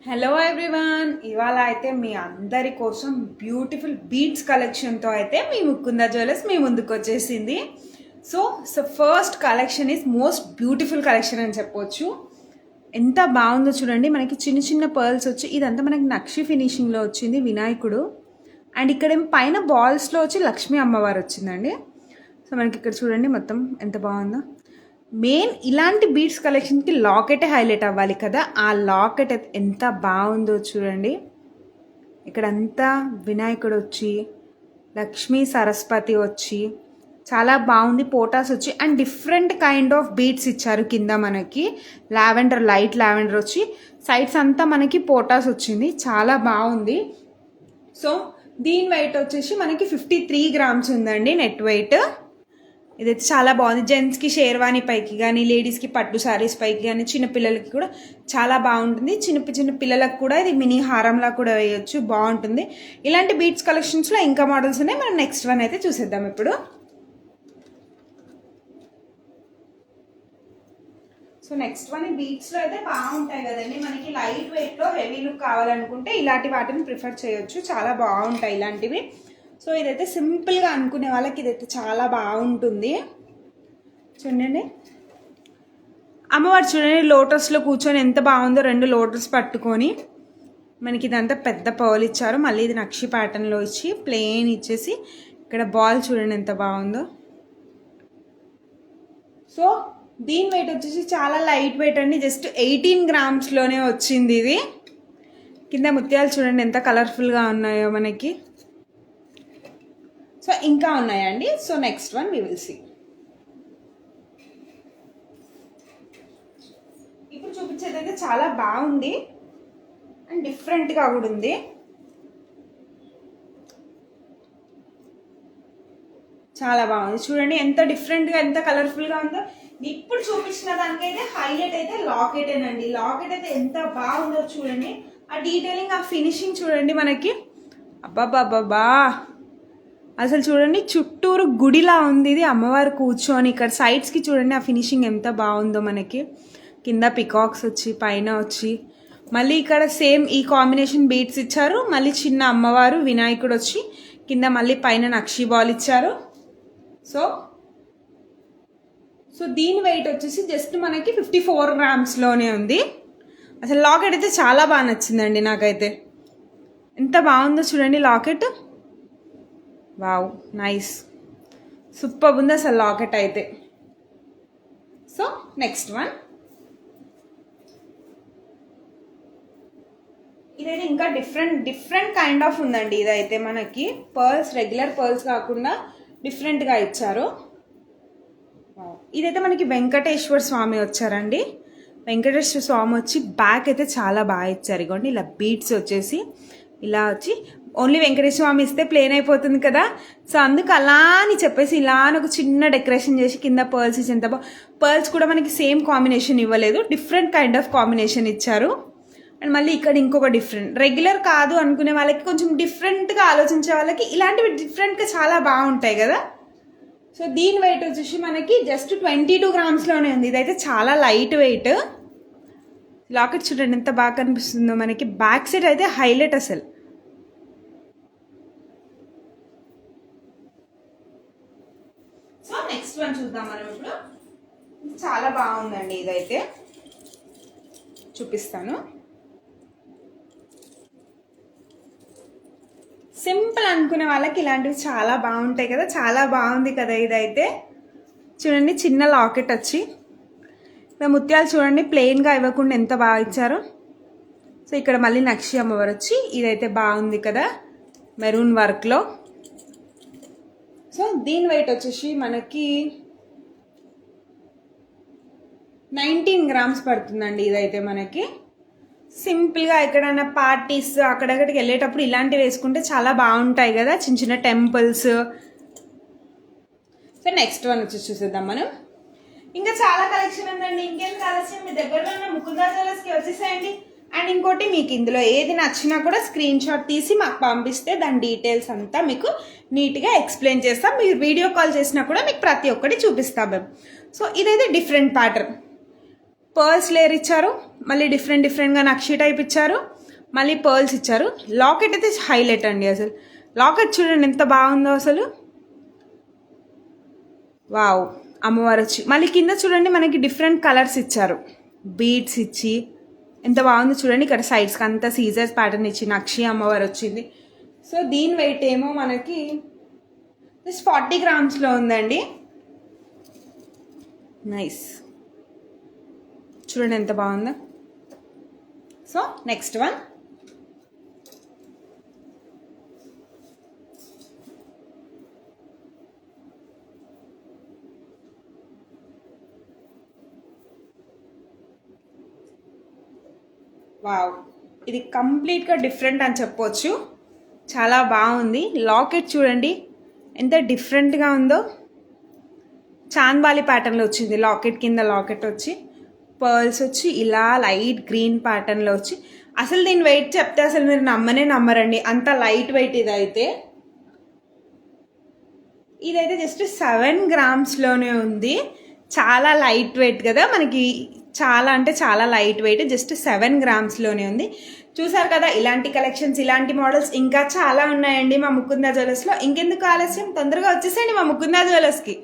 Hello everyone, ఇవాళ అయితే మీ అందరి కోసం బ్యూటిఫుల్ బీడ్స్ కలెక్షన్తో అయితే మీ ముకుంద జ్యువెలర్స్ మీ ముందుకు వచ్చేసింది. So first collection is most beautiful collection అని చెప్పొచ్చు. ఎంత బాగుందో చూడండి. మనకి చిన్న చిన్న పర్ల్స్ వచ్చి ఇదంతా మనకి నక్షి ఫినిషింగ్లో వచ్చింది వినాయకుడు. అండ్ ఇక్కడ పైన బాల్స్లో వచ్చి లక్ష్మీ అమ్మవారు వచ్చిందండి. సో మనకి ఇక్కడ చూడండి మొత్తం ఎంత బాగుందో. మెయిన్ ఇలాంటి బీడ్స్ కలెక్షన్కి లాకెటే హైలైట్ అవ్వాలి కదా. ఆ లాకెట్ ఎంత బాగుందో చూడండి. ఇక్కడంతా వినాయకుడు వచ్చి లక్ష్మీ సరస్వతి వచ్చి చాలా బాగుంది. పోటాస్ వచ్చి and different kind of beads ఇచ్చారు. కింద మనకి లావెండర్, లైట్ లావెండర్ వచ్చి సైడ్స్ అంతా మనకి పోటాస్ వచ్చింది. చాలా బాగుంది. సో దీని వెయిట్ వచ్చేసి మనకి 53 గ్రామ్స్ ఉందండి నెట్ వెయిట్. ఇదైతే చాలా బాగుంది. జెంట్స్కి షేర్వాణి పైకి కానీ, లేడీస్కి పట్టు శారీస్ పైకి కానీ, చిన్నపిల్లలకి కూడా చాలా బాగుంటుంది. చిన్న పిల్లలకు కూడా ఇది మినీ హారంలా కూడా వేయచ్చు, బాగుంటుంది. ఇలాంటి బీడ్స్ కలెక్షన్స్లో ఇంకా మోడల్స్ ఉన్నాయి. మనం నెక్స్ట్ వన్ అయితే చూసేద్దాం ఇప్పుడు. సో నెక్స్ట్ వన్ బీడ్స్లో అయితే బాగుంటాయి కదండి. మనకి లైట్ వెయిట్లో హెవీ లుక్ కావాలనుకుంటే ఇలాంటి వాటిని ప్రిఫర్ చేయొచ్చు. చాలా బాగుంటాయి ఇలాంటివి. సో ఇదైతే సింపుల్గా అనుకునే వాళ్ళకి ఇదైతే చాలా బాగుంటుంది. చూడండి అమ్మవారు చూడండి లోటస్లో కూర్చొని ఎంత బాగుందో. 2 లోటస్ పట్టుకొని మనకి ఇదంతా పెద్ద పర్ల్ ఇచ్చారు. మళ్ళీ ఇది నక్షి ప్యాటర్న్లో ఇచ్చి ప్లెయిన్ ఇచ్చేసి ఇక్కడ బాల్ చూడండి ఎంత బాగుందో. సో దీని వెయిట్ వచ్చేసి చాలా లైట్ వెయిట్ అండి. జస్ట్ 18 గ్రామ్స్లోనే వచ్చింది ఇది. కింద ముత్యాలు చూడండి ఎంత కలర్ఫుల్గా ఉన్నాయో మనకి. సో ఇంకా ఉన్నాయండి. So next one we will see. ఇప్పుడు చూపించేది అయితే చాలా బాగుంది అండ్ డిఫరెంట్గా కూడా ఉంది. చాలా బాగుంది చూడండి ఎంత డిఫరెంట్గా ఎంత కలర్ఫుల్గా ఉందో. ఇప్పుడు చూపించిన దానికైతే హైలైట్ అయితే లాకెటేనండి. లాకెట్ అయితే ఎంత బాగుందో చూడండి. ఆ డీటెయిలింగ్, ఆ ఫినిషింగ్ చూడండి మనకి. అబ్బాబాబా అసలు చూడండి చుట్టూరు గుడిలా ఉంది ఇది. అమ్మవారు కూర్చొని ఇక్కడ సైడ్స్కి చూడండి ఆ ఫినిషింగ్ ఎంత బాగుందో మనకి. కింద పికాక్స్ వచ్చి పైన వచ్చి మళ్ళీ ఇక్కడ సేమ్ ఈ కాంబినేషన్ బీడ్స్ ఇచ్చారు. మళ్ళీ చిన్న అమ్మవారు వినాయకుడు వచ్చి కింద మళ్ళీ పైన నక్షి బాల్ ఇచ్చారు. సో దీని వెయిట్ వచ్చేసి జస్ట్ మనకి 54 గ్రామ్స్లోనే ఉంది. అసలు లాకెట్ అయితే చాలా బాగా నచ్చిందండి నాకైతే. ఎంత బాగుందో చూడండి లాకెట్. వావ్, నైస్, సూపర్ ఉంది అసలు లాకెట్ అయితే. సో నెక్స్ట్ వన్ ఇదైతే ఇంకా డిఫరెంట్ కైండ్ ఆఫ్ ఉందండి. ఇదైతే మనకి పర్ల్స్, రెగ్యులర్ పర్ల్స్ కాకుండా డిఫరెంట్గా ఇచ్చారు. ఇదైతే మనకి వెంకటేశ్వర స్వామి వచ్చారండి. వెంకటేశ్వర స్వామి వచ్చి బ్యాక్ అయితే చాలా బాగా ఇచ్చారు. ఇగోండి ఇలా బీడ్స్ వచ్చేసి ఇలా వచ్చి ఓన్లీ వెంకటేశ్వర స్వామి ఇస్తే ప్లేన్ అయిపోతుంది కదా. సో అందుకు అలా అని చెప్పేసి ఇలా ఒక చిన్న డెకరేషన్ చేసి కింద పర్ల్స్ ఇచ్చి ఎంత పర్ల్స్ కూడా మనకి సేమ్ కాంబినేషన్ ఇవ్వలేదు, డిఫరెంట్ కైండ్ ఆఫ్ కాంబినేషన్ ఇచ్చారు. అండ్ మళ్ళీ ఇక్కడ ఇంకొక డిఫరెంట్, రెగ్యులర్ కాదు అనుకునే వాళ్ళకి, కొంచెం డిఫరెంట్గా ఆలోచించే వాళ్ళకి ఇలాంటివి డిఫరెంట్గా చాలా బాగుంటాయి కదా. సో దీని వెయిట్ వచ్చేసి మనకి జస్ట్ 22 గ్రామ్స్లోనే ఉంది. ఇదైతే చాలా లైట్ వెయిట్. లాకెట్ చూడండి ఎంత బాగా కనిపిస్తుందో మనకి. బ్యాక్ సైడ్ అయితే హైలైట్ అసలు. సో నెక్స్ట్ వన్ చూద్దాం మనం ఇప్పుడు. చాలా బాగుందండి. ఇదైతే చూపిస్తాను. సింపుల్ అనుకునే వాళ్ళకి ఇలాంటివి చాలా బాగుంటాయి కదా. చాలా బాగుంది కదా ఇదైతే. చూడండి చిన్న లాకెట్ వచ్చి ఇక్కడ ముత్యాలు చూడండి ప్లెయిన్గా ఇవ్వకుండా ఎంత బాగా ఇచ్చారు. సో ఇక్కడ మళ్ళీ నక్షి అమ్మవారు వచ్చి ఇదైతే బాగుంది కదా మెరూన్ వర్క్లో. సో దీని వెయిట్ వచ్చేసి మనకి 19 గ్రామ్స్ పడుతుందండి. ఇదైతే మనకి సింపుల్గా ఎక్కడైనా పార్టీస్ అక్కడక్కడికి వెళ్ళేటప్పుడు ఇలాంటివి వేసుకుంటే చాలా బాగుంటాయి కదా, చిన్న చిన్న టెంపుల్స్. సో నెక్స్ట్ వన్ వచ్చి చూసేద్దాం మనం. ఇంకా చాలా కలెక్షన్ ఉందండి. ఇంకేం కలెక్షన్ మీ దగ్గరలో ఉన్న ముకుంద జ్యువెలర్స్కి వచ్చేసేయండి. అండ్ ఇంకోటి, మీకు ఇందులో ఏది నచ్చినా కూడా స్క్రీన్ షాట్ తీసి మాకు పంపిస్తే దాని డీటెయిల్స్ అంతా మీకు నీట్గా ఎక్స్ప్లెయిన్ చేస్తాం. మీరు వీడియో కాల్ చేసినా కూడా మీకు ప్రతి ఒక్కటి చూపిస్తాం మేము. సో ఇదైతే డిఫరెంట్ ప్యాటర్న్. పర్ల్స్ లేయర్ ఇచ్చారు, మళ్ళీ డిఫరెంట్గా నక్షి టైప్ ఇచ్చారు. మళ్ళీ పర్ల్స్ ఇచ్చారు. లాకెట్ అయితే హైలైట్ అండి. అసలు లాకెట్ చూడండి ఎంత బాగుందో అసలు. వావ్, అమ్మవారు వచ్చి మళ్ళీ కింద చూడండి మనకి డిఫరెంట్ కలర్స్ ఇచ్చారు, బీడ్స్ ఇచ్చి ఎంత బాగుందో చూడండి. ఇక్కడ సైడ్స్కి అంతా సీజర్స్ ప్యాటర్న్ ఇచ్చి నక్షి అమ్మవారు వచ్చింది. సో దీని వెయిట్ ఏమో మనకి జస్ట్ 40 గ్రామ్స్లో ఉందండి. నైస్, చూడండి ఎంత బాగుందో. సో నెక్స్ట్ వన్ వావ్, ఇది కంప్లీట్గా డిఫరెంట్ అని చెప్పొచ్చు. చాలా బాగుంది. లాకెట్ చూడండి ఎంత డిఫరెంట్గా ఉందో. చాంద్బాలి ప్యాటర్న్లో వచ్చింది. లాకెట్ కింద లాకెట్ వచ్చి పర్ల్స్ వచ్చి ఇలా లైట్ గ్రీన్ ప్యాటర్న్లో వచ్చి, అసలు దీని వెయిట్ చెప్తే అసలు మీరు నమ్మరండి, అంత లైట్ వెయిట్. ఇదైతే జస్ట్ 7 గ్రామ్స్లోనే ఉంది. చాలా లైట్ వెయిట్ కదా మనకి, చాలా అంటే చాలా లైట్ వెయిట్. జస్ట్ 7 గ్రామ్స్లోనే ఉంది. చూసారు కదా, ఇలాంటి కలెక్షన్స్, ఇలాంటి మోడల్స్ ఇంకా చాలా ఉన్నాయండి మా ముకుందా జ్యువెలర్స్లో. ఇంకెందుకు ఆలస్యం, తొందరగా వచ్చేసేయండి మా ముకుందా జ్యువెలర్స్కి.